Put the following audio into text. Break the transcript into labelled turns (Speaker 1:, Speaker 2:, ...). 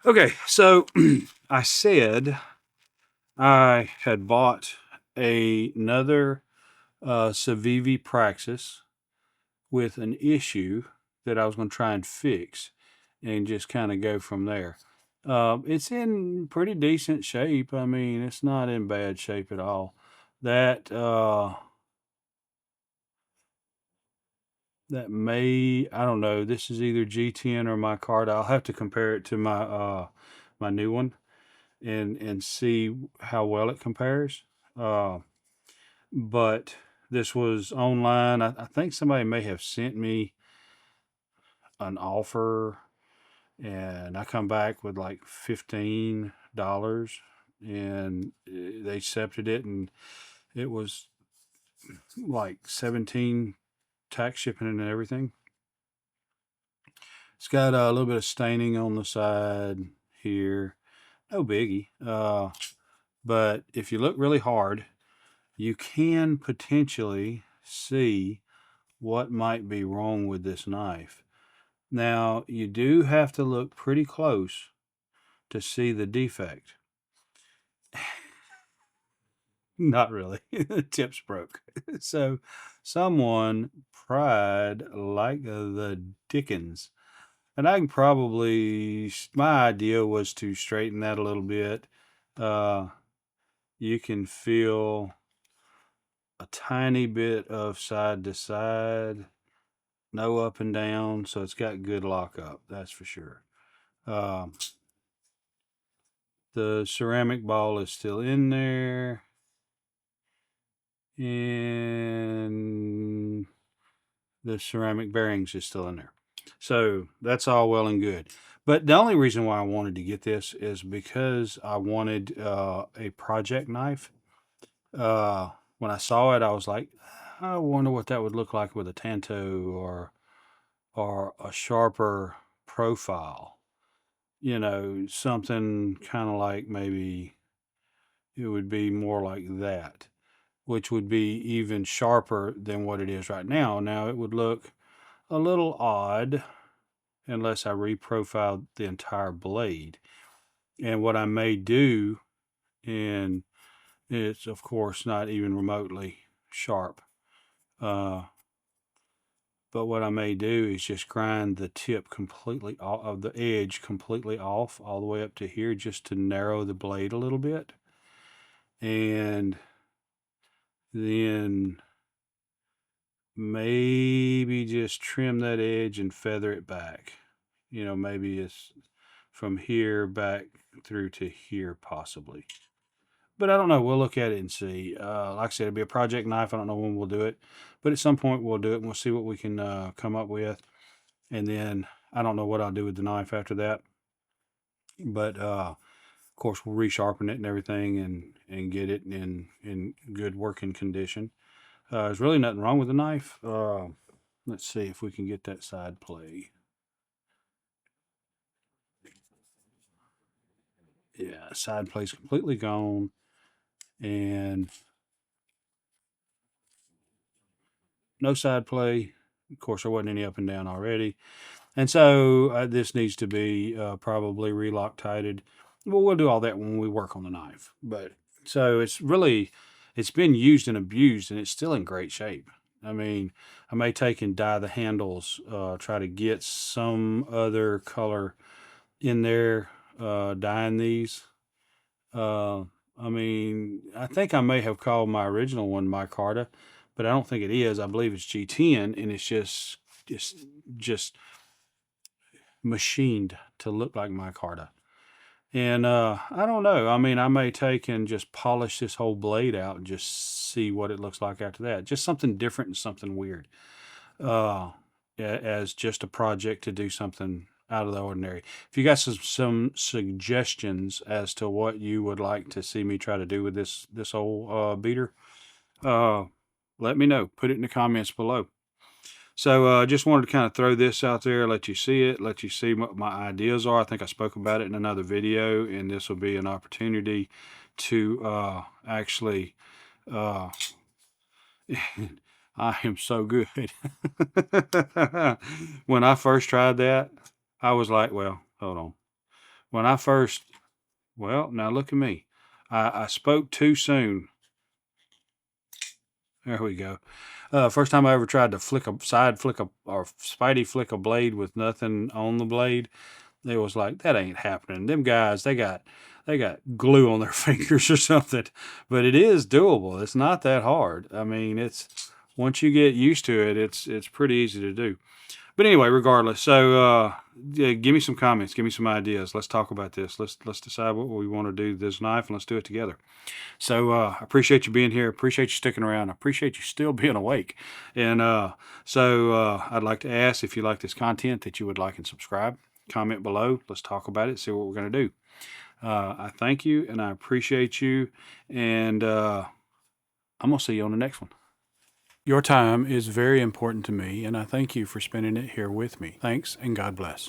Speaker 1: Okay, so I said I had bought another Civivi Praxis with an issue that I was going to try and fix and just kind of go from there. It's in pretty decent shape. I mean, it's not in bad shape at all. That that may, I don't know. This is either G10 or my card. I'll have to compare it to my new one and see how well it compares. Uh, but this was online. I think somebody may have sent me an offer, and I come back with like $15, and they accepted it, and it was like 17 tax shipping and everything. It's got a little bit of staining on the side here. No biggie. But if you look really hard, you can potentially see what might be wrong with this knife. Now, you do have to look pretty close to see the defect. Not really. The tip's broke. So, someone pried like the dickens. And I can probably, my idea was to straighten that a little bit. Uh, you can feel a tiny bit of side to side, no up and down, so it's got good lockup, that's for sure. Um, the ceramic ball is still in there, and the ceramic bearings is still in there. So that's all well and good. But the only reason why I wanted to get this is because I wanted a project knife. When I saw it, I was like, I wonder what that would look like with a Tanto or a sharper profile. Something kind of like maybe it would be more like that, which would be even sharper than what it is right now. Now, it would look a little odd unless I reprofiled the entire blade. And what I may do, and it's of course not even remotely sharp, uh, but what I may do is just grind the tip completely off of the edge completely off all the way up to here just to narrow the blade a little bit. And then maybe just trim that edge and feather it back. Maybe it's from here back through to here, possibly. But I don't know. We'll look at it and see. Like I said, it'll be a project knife. I don't know when we'll do it, but at some point we'll do it and we'll see what we can come up with. And then I don't know what I'll do with the knife after that. But of course, we'll resharpen it and everything and get it in good working condition. There's really nothing wrong with the knife. Let's see if we can get that side play. Yeah, side play's completely gone, and no side play. Of course, there wasn't any up and down already, and so this needs to be probably re-Loctited. Well, we'll do all that when we work on the knife. But so it's been used and abused, and it's still in great shape. I mean, I may take and dye the handles, try to get some other color in there, dyeing these. Uh, I mean, I think I may have called my original one micarta, but I don't think it is. I believe it's G10, and it's just just machined to look like micarta. And I don't know. I mean, I may take and just polish this whole blade out and just see what it looks like after that. Just something different and something weird. Uh, as just a project to do something out of the ordinary. If you got some suggestions as to what you would like to see me try to do with this old beater, uh, let me know. Put it in the comments below. So I just wanted to kind of throw this out there, let you see it, let you see what my ideas are. I think I spoke about it in another video, and this will be an opportunity to actually. Uh, I am so good. When I first tried that, I was like, well, hold on. when I first, well, now look at me. I spoke too soon. There we go. First time I ever tried to flick a, or spidey flick a blade with nothing on the blade, it was like, that ain't happening. Them guys, they got glue on their fingers or something. But it is doable. It's not that hard. I mean, it's once you get used to it, it's pretty easy to do. But anyway, regardless, so yeah, give me some comments, give me some ideas. Let's talk about this. Let's decide what we want to do with this knife, and let's do it together. So I appreciate you being here. Appreciate you sticking around. I appreciate you still being awake. And I'd like to ask, if you like this content, that you would like and subscribe. Comment below. Let's talk about it. See what we're going to do. I thank you and I appreciate you. And I'm going to see you on the next one. Your time is very important to me, and I thank you for spending it here with me. Thanks, and God bless.